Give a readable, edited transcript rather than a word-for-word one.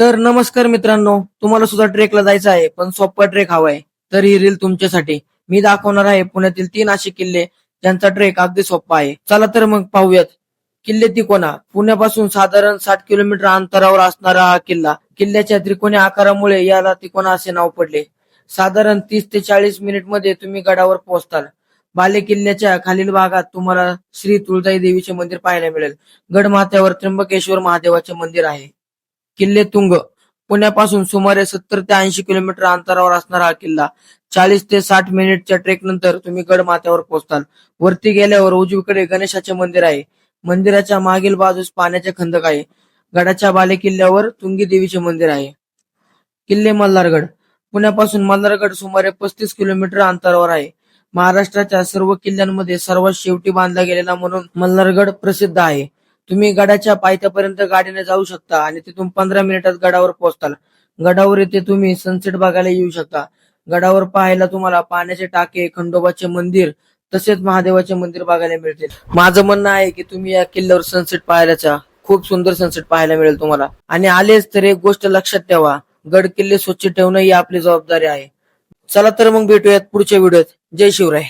तर नमस्कार मित्रांनो, तुम्हाला सुद्धा ट्रेकला जायचं आहे पण सोपा ट्रेक हवाय तर ही रील तुमच्यासाठी. मी दाखवणार आहे पुण्यातील 3 असे किल्ले ज्यांचा ट्रेक अगदी सोपा आहे. चला तर मग पाहूयात. किल्ले तिकोना पुण्यापासून साधारण 60 किलोमीटर अंतरावर असणारा हा किल्ला. किल्ल्याच्या त्रिकोणी आकारामुळे याला तिकोना असे नाव पडले. साधारण 30 ते 40 मिनिट मध्ये तुम्ही गडावर पोहोचताल. बाले किल्ल्याच्या खालील भागात तुम्हाला श्री तुळजाई देवीचे मंदिर पाहायला मिळेल. गड माथ्यावर त्र्यंबकेश्वर महादेवाचे मंदिर आहे. किल्ले तुंग पुण्यापासून सुमारे 70 ते 80 किलोमीटर अंतरावर असणारा हा किल्ला. 40 ते 60 मिनिटच्या ट्रेक नंतर तुम्ही गड माथ्यावर पोहोचताल. वरती गेल्यावर उजवीकडे गणेशाचे मंदिर आहे. मंदिराच्या मागील बाजूस पाण्याचे खंदक आहे. गडाच्या बाले किल्ल्यावर तुंगी देवीचे मंदिर आहे. किल्ले मल्हारगड पुण्यापासून मल्हारगड सुमारे 35 किलोमीटर अंतरावर आहे. महाराष्ट्राच्या सर्व किल्ल्यांमध्ये सर्वात शेवटी बांधला गेलेला म्हणून मल्हारगड प्रसिद्ध आहे. तुम्ही गडाच्या पायथ्यापर्यंत गाडीने जाऊ शकता आणि तिथून 15 मिनिटात गडावर पोहोचताल. गडावर येथे तुम्ही सनसेट बघायला येऊ शकता. गडावर पाहायला तुम्हाला पाण्याचे टाके, खंडोबाचे मंदिर तसेच महादेवाचे मंदिर बघायला मिळतील. माझं म्हणणं आहे की तुम्ही या किल्ल्यावर सनसेट पाहायला खूप सुंदर सनसेट पाहायला मिळेल तुम्हाला. आणि आलेच तर एक गोष्ट लक्षात ठेवा, गड किल्ले स्वच्छ ठेवणं ही आपली जबाबदारी आहे. चला तर मग भेटूयात पुढच्या व्हिडिओत. जय शिवराय.